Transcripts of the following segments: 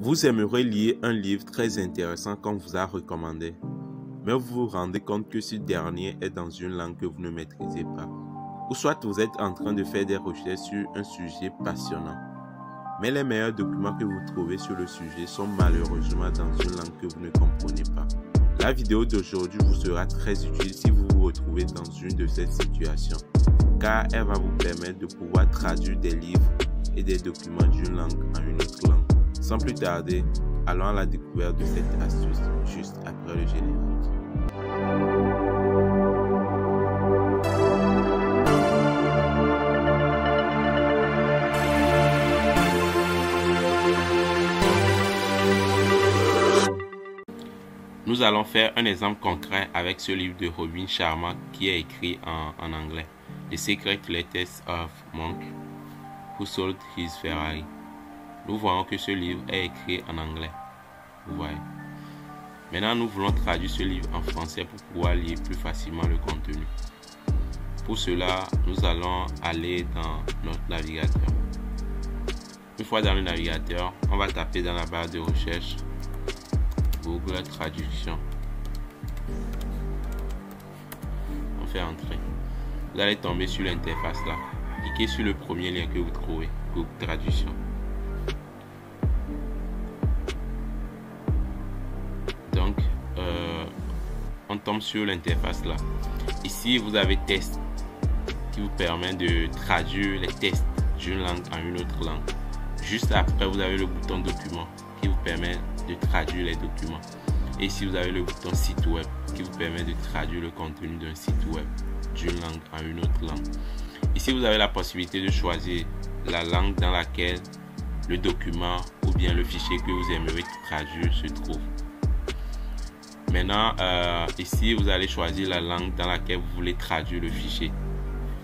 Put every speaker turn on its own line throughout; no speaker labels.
Vous aimeriez lire un livre très intéressant qu'on vous a recommandé, mais vous vous rendez compte que ce dernier est dans une langue que vous ne maîtrisez pas. Ou soit vous êtes en train de faire des recherches sur un sujet passionnant, mais les meilleurs documents que vous trouvez sur le sujet sont malheureusement dans une langue que vous ne comprenez pas. La vidéo d'aujourd'hui vous sera très utile si vous vous retrouvez dans une de ces situations, car elle va vous permettre de pouvoir traduire des livres et des documents d'une langue en une autre langue. Sans plus tarder, allons à la découverte de cette astuce juste après le générique. Nous allons faire un exemple concret avec ce livre de Robin Sharma qui est écrit en anglais. The Secret Letters of Monk Who Sold His Ferrari. Nous voyons que ce livre est écrit en anglais. Vous voyez. Maintenant, nous voulons traduire ce livre en français pour pouvoir lire plus facilement le contenu. Pour cela, nous allons aller dans notre navigateur. Une fois dans le navigateur, on va taper dans la barre de recherche Google Traduction. On fait entrer. Vous allez tomber sur l'interface là. Cliquez sur le premier lien que vous trouvez, Google Traduction. Donc, on tombe sur l'interface là. Ici, vous avez test qui vous permet de traduire les tests d'une langue en une autre langue. Juste après, vous avez le bouton document qui vous permet de traduire les documents. Et ici, vous avez le bouton site web qui vous permet de traduire le contenu d'un site web d'une langue en une autre langue. Ici, vous avez la possibilité de choisir la langue dans laquelle le document ou bien le fichier que vous aimeriez traduire se trouve. Maintenant, ici, vous allez choisir la langue dans laquelle vous voulez traduire le fichier.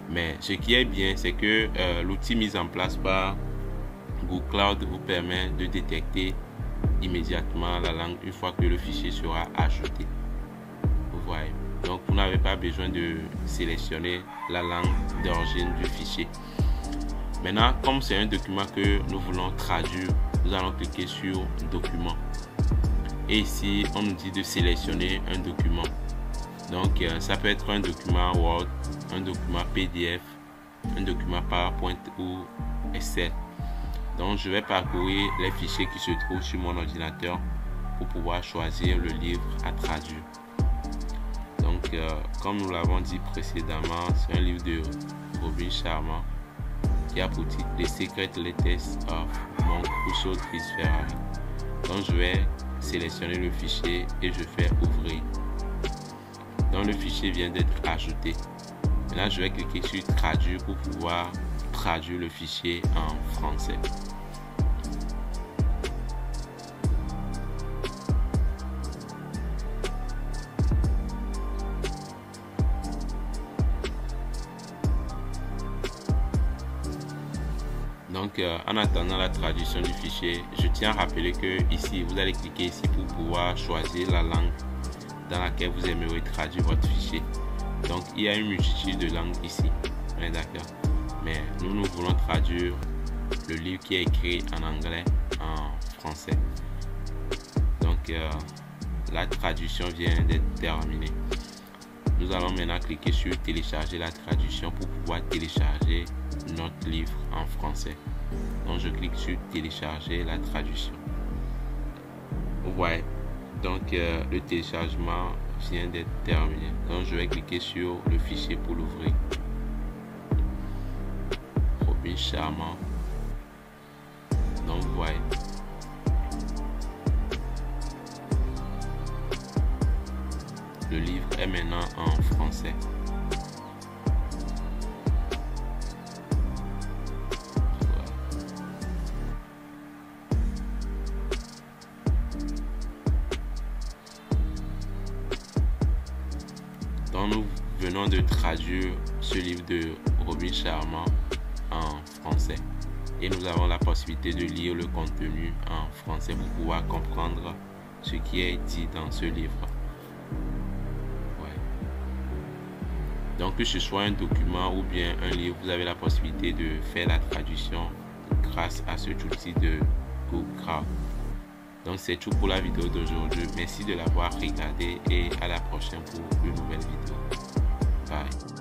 Mais ce qui est bien, c'est que l'outil mis en place par Google Cloud vous permet de détecter immédiatement la langue une fois que le fichier sera ajouté. Vous voyez. Donc, vous n'avez pas besoin de sélectionner la langue d'origine du fichier. Maintenant, comme c'est un document que nous voulons traduire, nous allons cliquer sur Document. Et ici, on nous dit de sélectionner un document. Donc, ça peut être un document Word, un document PDF, un document PowerPoint ou Excel. Donc, je vais parcourir les fichiers qui se trouvent sur mon ordinateur pour pouvoir choisir le livre à traduire. Donc, comme nous l'avons dit précédemment, c'est un livre de Robin Sharma qui a pour titre The Secret Letters of Monk Who Sold His Ferrari. Donc, je vais sélectionner le fichier et je fais ouvrir. Donc, le fichier vient d'être ajouté. Maintenant, je vais cliquer sur traduire pour pouvoir traduire le fichier en français. Donc, en attendant la traduction du fichier, je tiens à rappeler que ici, vous allez cliquer ici pour pouvoir choisir la langue dans laquelle vous aimeriez traduire votre fichier. Donc, il y a une multitude de langues ici. On est d'accord. Mais nous voulons traduire le livre qui est écrit en anglais en français. Donc, la traduction vient d'être terminée. Nous allons maintenant cliquer sur télécharger la traduction pour pouvoir télécharger notre livre en français. Donc, je clique sur télécharger la traduction. Vous voyez. Donc, le téléchargement vient d'être terminé. Donc, je vais cliquer sur le fichier pour l'ouvrir. Robin Sharma. Donc, vous voyez. Le livre est maintenant en français. Donc, nous venons de traduire ce livre de Robin Sharma en français. Et nous avons la possibilité de lire le contenu en français pour pouvoir comprendre ce qui est dit dans ce livre. Donc, que ce soit un document ou bien un livre, vous avez la possibilité de faire la traduction grâce à cet outil de Google Cloud. Donc c'est tout pour la vidéo d'aujourd'hui. Merci de l'avoir regardé et à la prochaine pour une nouvelle vidéo. Bye.